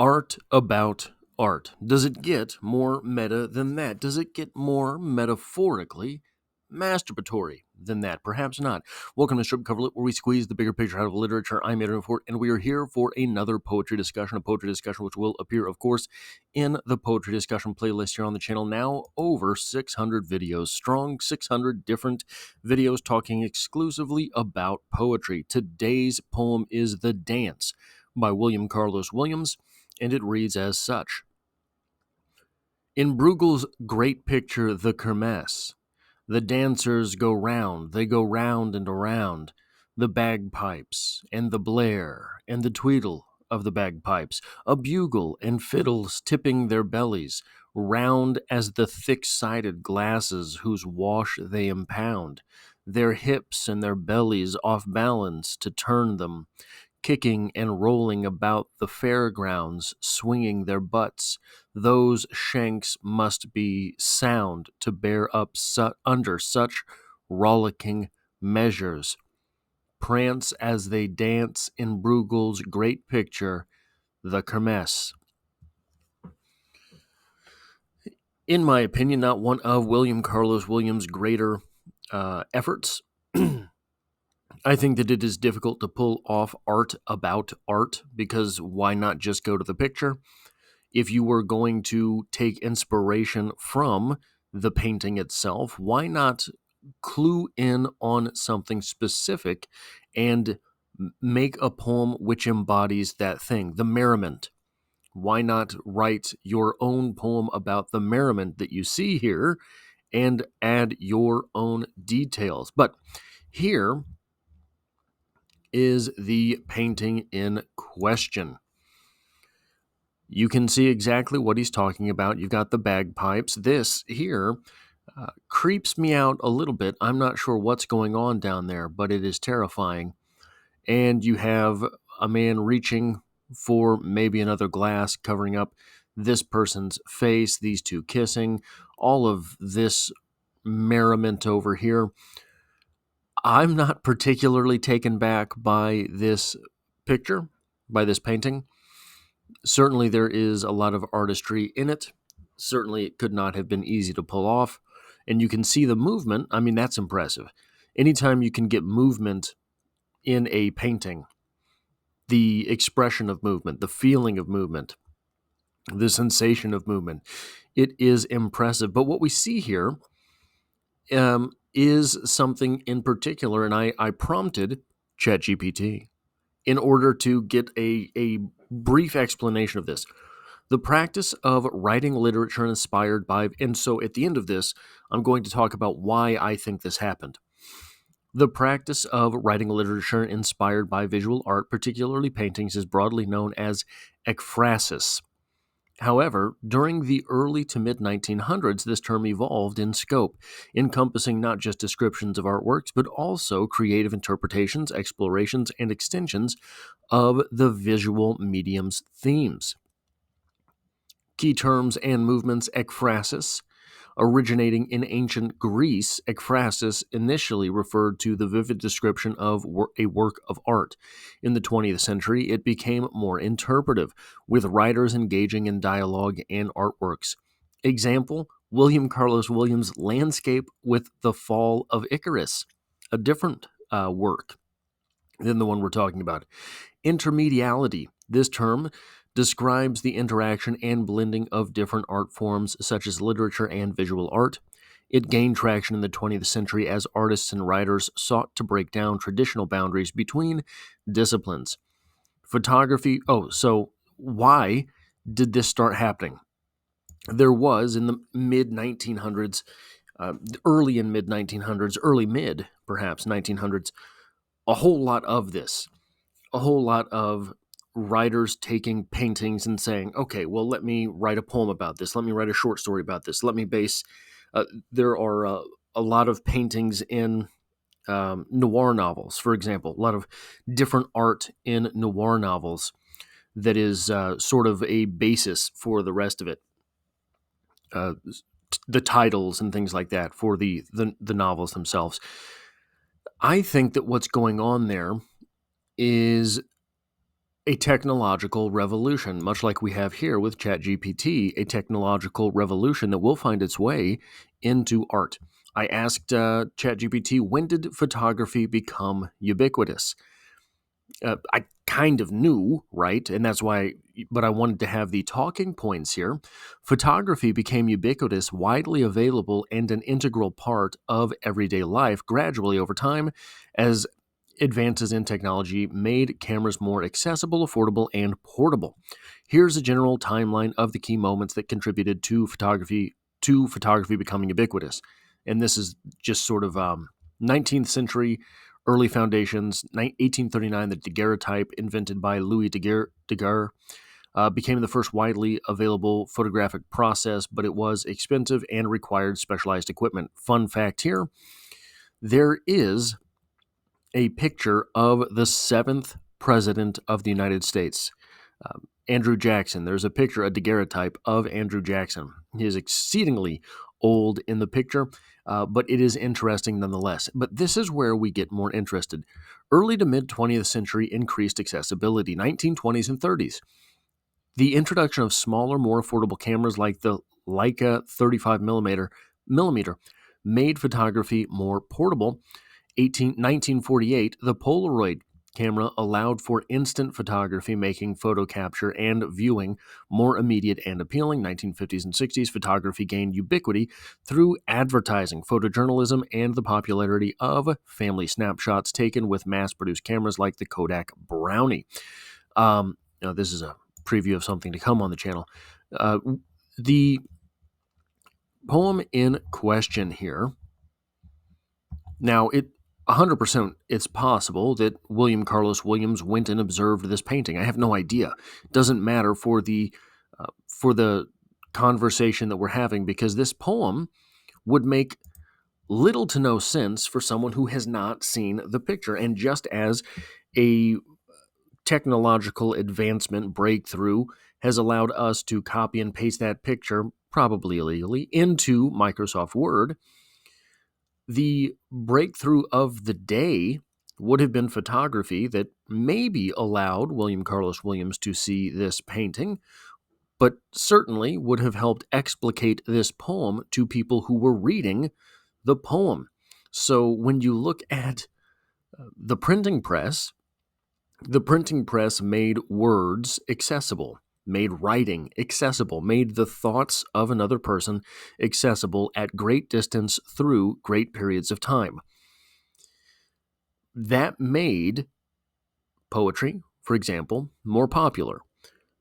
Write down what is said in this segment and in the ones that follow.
Art about art. Does it get more meta than that? Does it get more metaphorically masturbatory than that? Perhaps not. Welcome to Strip Coverlet, where we squeeze the bigger picture out of literature. I'm Adrian Fort, and we are here for another poetry discussion, a poetry discussion which will appear, of course, in the poetry discussion playlist here on the channel. Now over 600 videos strong, 600 different videos talking exclusively about poetry. Today's poem is The Dance by William Carlos Williams, and it reads as such. In Bruegel's great picture, The Kermesse, the dancers go round, they go round and around, the bagpipes, and the blare, and the tweedle of the bagpipes, a bugle and fiddles tipping their bellies, round as the thick-sided glasses whose wash they impound, their hips and their bellies off balance to turn them, kicking and rolling about the fairgrounds, swinging their butts. Those shanks must be sound to bear up under such rollicking measures. Prance as they dance in Bruegel's great picture, The Kermesse. In my opinion, not one of William Carlos Williams' greater efforts. I think that it is difficult to pull off art about art, because why not just go to the picture? If you were going to take inspiration from the painting itself, why not clue in on something specific and make a poem which embodies that thing? The merriment. Why not write your own poem about the merriment that you see here and add your own details? But here is the painting in question. You can see exactly what he's talking about. You've got the bagpipes. This here creeps me out a little bit. I'm not sure what's going on down there, but it is terrifying. And you have a man reaching for maybe another glass, covering up this person's face, these two kissing, all of this merriment over here. I'm not particularly taken back by this picture, by this painting. Certainly there is a lot of artistry in it. Certainly it could not have been easy to pull off. And you can see the movement. I mean, that's impressive. Anytime you can get movement in a painting, the expression of movement, the feeling of movement, the sensation of movement, it is impressive. But what we see here is something in particular, and I prompted ChatGPT in order to get a brief explanation of this. The practice of writing literature inspired by, and so at the end of this, I'm going to talk about why I think this happened. The practice of writing literature inspired by visual art, particularly paintings, is broadly known as ekphrasis. However, during the early to mid-1900s, this term evolved in scope, encompassing not just descriptions of artworks, but also creative interpretations, explorations, and extensions of the visual medium's themes. Key terms and movements: ekphrasis. Originating in ancient Greece, ekphrasis initially referred to the vivid description of a work of art. In the 20th century, it became more interpretive, with writers engaging in dialogue and artworks. Example: William Carlos Williams' Landscape with the Fall of Icarus, a different work than the one we're talking about. Intermediality. This term describes the interaction and blending of different art forms such as literature and visual art. It gained traction in the 20th century as artists and writers sought to break down traditional boundaries between disciplines. Photography. So why did this start happening? There was in the mid-1900s, early mid perhaps 1900s, a whole lot of this, a whole lot of writers taking paintings and saying, okay, well, let me write a poem about this. Let me write a short story about this. Let me base, there are a lot of paintings in noir novels, for example, a lot of different art in noir novels that is sort of a basis for the rest of it. The titles and things like that for the novels themselves. I think that what's going on there is a technological revolution, much like we have here with ChatGPT, a technological revolution that will find its way into art. I asked ChatGPT, when did photography become ubiquitous? I kind of knew, right? And that's why, but I wanted to have the talking points here. Photography became ubiquitous, widely available, and an integral part of everyday life gradually over time as advances in technology made cameras more accessible, affordable, and portable. Here's a general timeline of the key moments that contributed to photography becoming ubiquitous. And this is just sort of 19th century early foundations. 1839, the daguerreotype, invented by Louis Daguerre, became the first widely available photographic process, but it was expensive and required specialized equipment. Fun fact here, there is a picture of the seventh president of the United States, Andrew Jackson. There's a picture, a daguerreotype of Andrew Jackson. He is exceedingly old in the picture, but it is interesting nonetheless. But this is where we get more interested. Early to mid 20th century increased accessibility, 1920s and 30s. The introduction of smaller, more affordable cameras like the Leica 35 millimeter made photography more portable. 1948, the Polaroid camera allowed for instant photography, making photo capture and viewing more immediate and appealing. 1950s and 60s, photography gained ubiquity through advertising, photojournalism, and the popularity of family snapshots taken with mass-produced cameras like the Kodak Brownie. Now, this is a preview of something to come on the channel. The poem in question here, now, 100% it's possible that William Carlos Williams went and observed this painting. I have no idea. It doesn't matter for the conversation that we're having, because this poem would make little to no sense for someone who has not seen the picture. And just as a technological advancement breakthrough has allowed us to copy and paste that picture, probably illegally, into Microsoft Word, the breakthrough of the day would have been photography that maybe allowed William Carlos Williams to see this painting, but certainly would have helped explicate this poem to people who were reading the poem. So when you look at the printing press made words accessible, made writing accessible, made the thoughts of another person accessible at great distance through great periods of time. That made poetry, for example, more popular.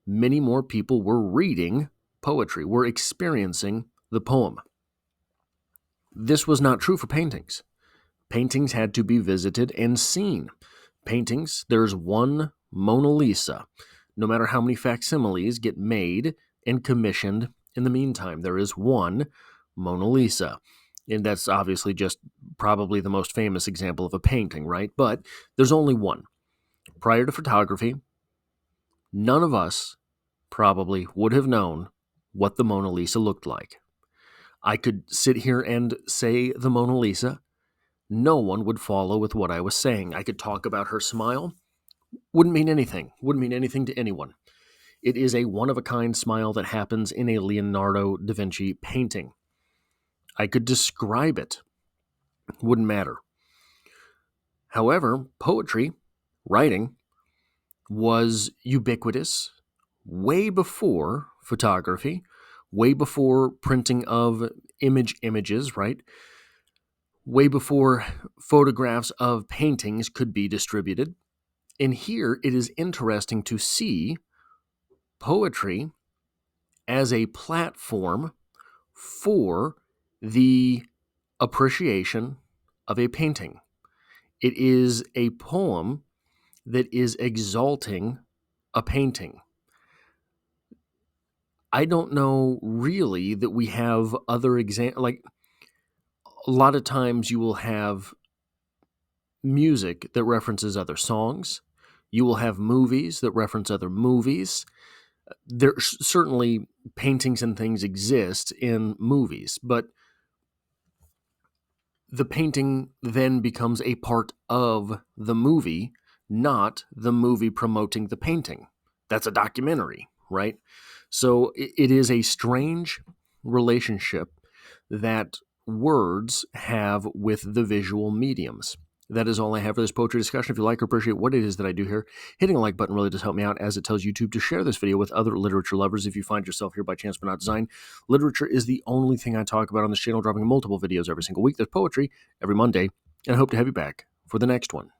Many more people were reading poetry, were experiencing the poem. This was not true for paintings. Paintings had to be visited and seen. Paintings, there's one Mona Lisa. No matter how many facsimiles get made and commissioned in the meantime, there is one Mona Lisa. And that's obviously just probably the most famous example of a painting, right? But there's only one. Prior to photography, none of us probably would have known what the Mona Lisa looked like. I could sit here and say the Mona Lisa. No one would follow with what I was saying. I could talk about her smile. Wouldn't mean anything. Wouldn't mean anything to anyone. It is a one-of-a-kind smile that happens in a Leonardo da Vinci painting. I could describe it. Wouldn't matter. However, poetry, writing, was ubiquitous way before photography, way before printing of images, right? Way before photographs of paintings could be distributed. And here it is interesting to see poetry as a platform for the appreciation of a painting. It is a poem that is exalting a painting. I don't know really that we have other examples. Like, a lot of times you will have music that references other songs. You will have movies that reference other movies. There certainly paintings and things exist in movies, but the painting then becomes a part of the movie not the movie promoting the painting. That's a documentary, right? So it is a strange relationship that words have with the visual mediums. That is all I have for this poetry discussion. If you like or appreciate what it is that I do here, hitting a like button really does help me out, as it tells YouTube to share this video with other literature lovers. If you find yourself here by chance but not design, literature is the only thing I talk about on this channel, dropping multiple videos every single week. There's poetry every Monday, and I hope to have you back for the next one.